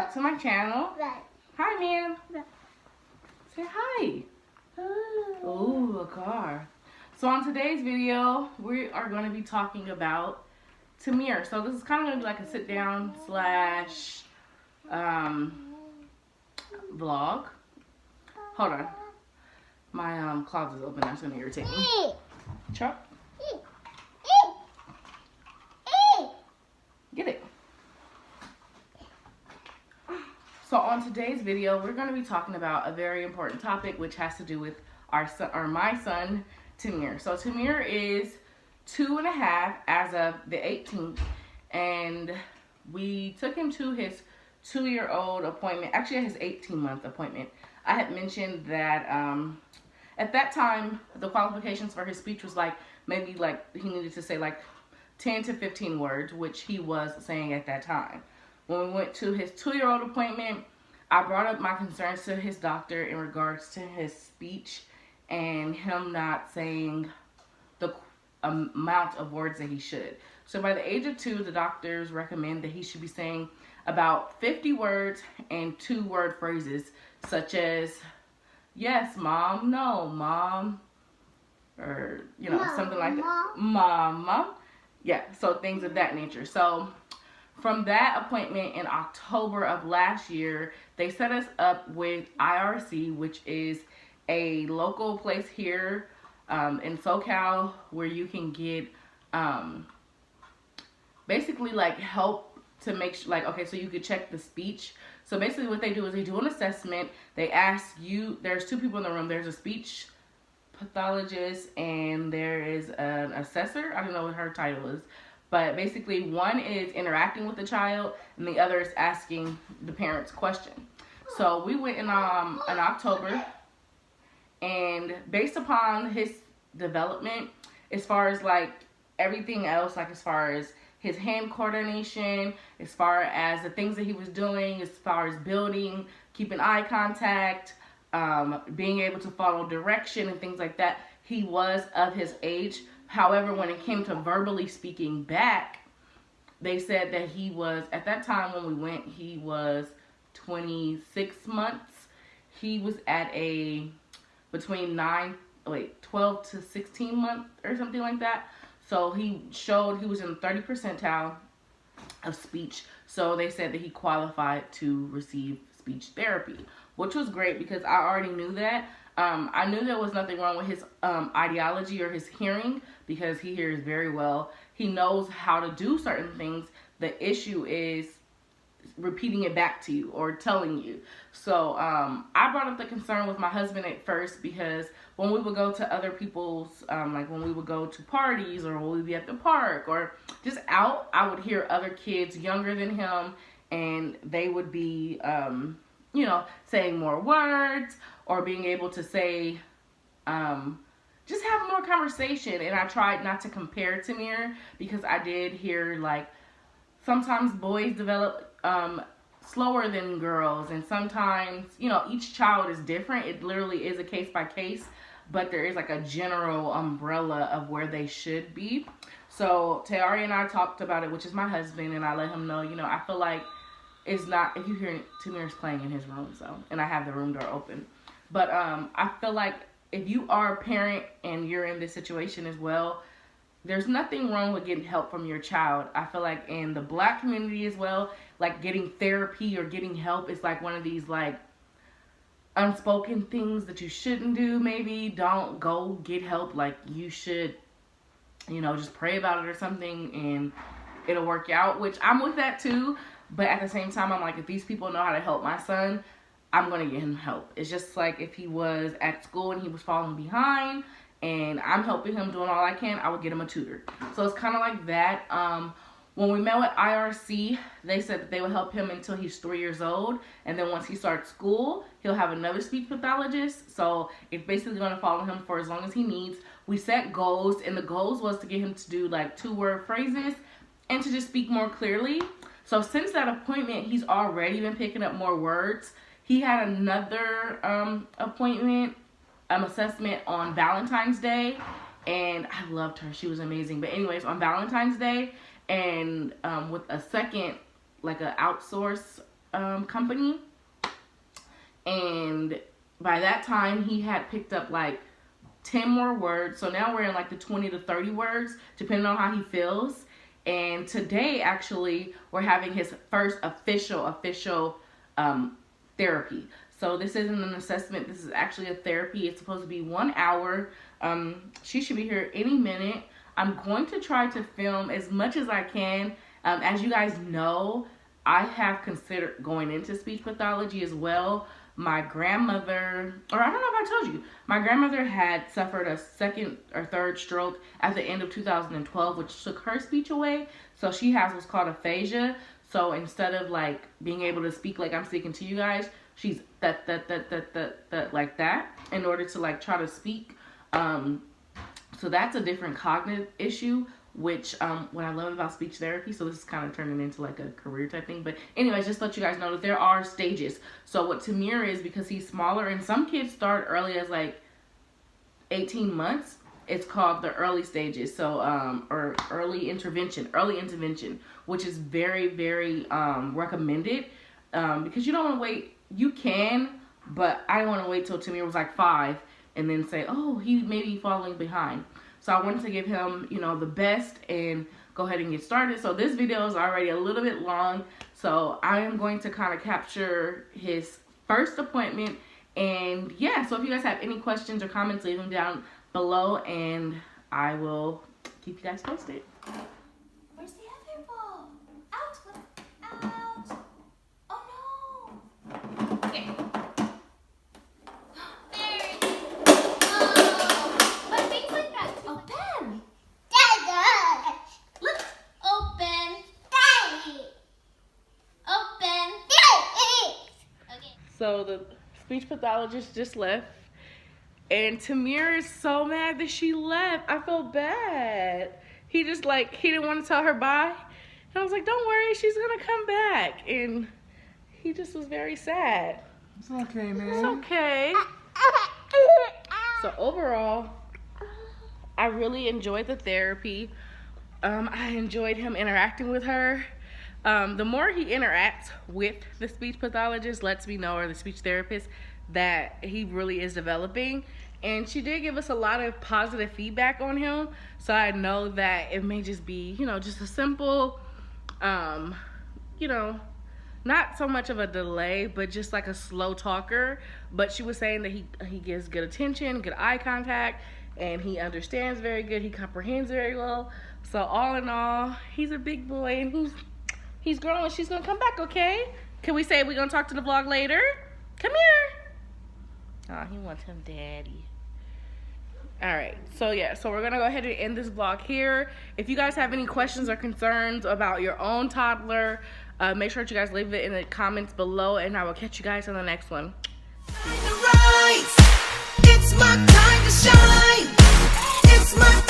back to my channel. Hi, man. Say hi. Ooh, a car. So on today's video, we are going to be talking about Tamir. So this is kind of going to be like a sit down slash vlog. Hold on. My closet is open. That's going to irritate me. Chuck. Get it. So on today's video, we're going to be talking about a very important topic, which has to do with our son, or my son, Tamir. So Tamir is 2.5 as of the 18th, and we took him to his 2-year-old appointment, actually his 18-month appointment. I had mentioned that at that time, the qualifications for his speech was like, maybe like he needed to say like 10 to 15 words, which he was saying at that time. When we went to his 2-year-old appointment, I brought up my concerns to his doctor in regards to his speech and him not saying the amount of words that he should. So by the age of 2, the doctors recommend that he should be saying about 50 words and 2-word phrases, such as, yes, mom, no, mom, or, you know, something like that. Mama. Yeah, so things of that nature. So from that appointment in October of last year, they set us up with IRC, which is a local place here in SoCal where you can get basically like help to make sure, like, okay, so you could check the speech. So basically what they do is they do an assessment. They ask you, there's 2 people in the room. There's a speech pathologist and there is an assessor. I don't know what her title is. But basically, one is interacting with the child, and the other is asking the parents questions. So we went in October, and based upon his development, as far as like everything else, like as far as his hand coordination, as far as the things that he was doing, as far as building, keeping eye contact, being able to follow direction and things like that, he was of his age. However, when it came to verbally speaking back, they said that he was, at that time when we went, he was 26 months. He was at a between 12 to 16 months or something like that. So he showed he was in the 30th percentile of speech. So they said that he qualified to receive speech therapy, which was great because I already knew that. I knew there was nothing wrong with his ideology or his hearing because he hears very well. He knows how to do certain things. The issue is repeating it back to you or telling you. So I brought up the concern with my husband at first because when we would go to other people's, like when we would go to parties or when we'd be at the park or just out, I would hear other kids younger than him and they would be, you know, saying more words or being able to say, just have more conversation. And I tried not to compare Tamir because I did hear like sometimes boys develop slower than girls, and sometimes, you know, each child is different. It literally is a case by case, but there is like a general umbrella of where they should be. So Tayari and I talked about it, which is my husband, and I let him know, you know, I feel like it's not, if you hear Tamir's playing in his room, so, and I have the room door open. But I feel like if you are a parent and you're in this situation as well, there's nothing wrong with getting help from your child. I feel like in the Black community as well, like getting therapy or getting help is like one of these like unspoken things that you shouldn't do. Maybe don't go get help. Like you should, you know, just pray about it or something and it'll work out, which I'm with that too. But at the same time, I'm like, if these people know how to help my son, I'm going to get him help. It's just like if he was at school and he was falling behind and I'm helping him doing all I can, I would get him a tutor. So it's kind of like that. When we met with IRC, they said that they would help him until he's 3 years old. And then once he starts school, he'll have another speech pathologist. So it's basically going to follow him for as long as he needs. We set goals, and the goals was to get him to do like 2-word phrases and to just speak more clearly. So since that appointment, he's already been picking up more words. He had another appointment, assessment on Valentine's Day, and I loved her. She was amazing. But anyways, on Valentine's Day, and with a second, like a outsource company. And by that time, he had picked up like 10 more words. So now we're in like the 20 to 30 words, depending on how he feels. And today, actually, we're having his first official therapy. So this isn't an assessment. This is actually a therapy. It's supposed to be 1 hour. She should be here any minute. I'm going to try to film as much as I can. As you guys know, I have considered going into speech pathology as well. My grandmother, or I don't know if I told you, my grandmother had suffered a second or third stroke at the end of 2012, which took her speech away. So she has what's called aphasia. So instead of like being able to speak like I'm speaking to you guys, she's that like that in order to like try to speak. So that's a different cognitive issue, which what I love about speech therapy. So this is kind of turning into like a career type thing. But anyways, just to let you guys know that there are stages. So what Tamir is, because he's smaller, and some kids start early as like 18 months. It's called the early stages. So or early intervention, which is very, very recommended because you don't want to wait. You can, but I don't want to wait till Tamir was like 5 and then say, oh, he may be falling behind. So I wanted to give him, you know, the best and go ahead and get started. So this video is already a little bit long. So I am going to kind of capture his first appointment. And yeah, so if you guys have any questions or comments, leave them down below and I will keep you guys posted. Where's the other ball? Out! Oh no! Okay. So the speech pathologist just left, and Tamir is so mad that she left. I feel bad. He just like, he didn't want to tell her bye. And I was like, don't worry, she's gonna come back. And he just was very sad. It's okay, man. It's okay. So overall, I really enjoyed the therapy. I enjoyed him interacting with her. The more he interacts with the speech pathologist, lets me know, or the speech therapist, that he really is developing. And she did give us a lot of positive feedback on him. So I know that it may just be, you know, just a simple, you know, not so much of a delay, but just like a slow talker. But she was saying that he gives good attention, good eye contact, and he understands very good. He comprehends very well. So all in all, he's a big boy, and he's growing. She's gonna come back, okay? Can we say we're gonna talk to the vlog later? Come here. Oh, he wants him daddy. All right, so yeah, so we're gonna go ahead and end this vlog here. If you guys have any questions or concerns about your own toddler, make sure that you guys leave it in the comments below, and I will catch you guys on the next one. It's my time to shine. It's my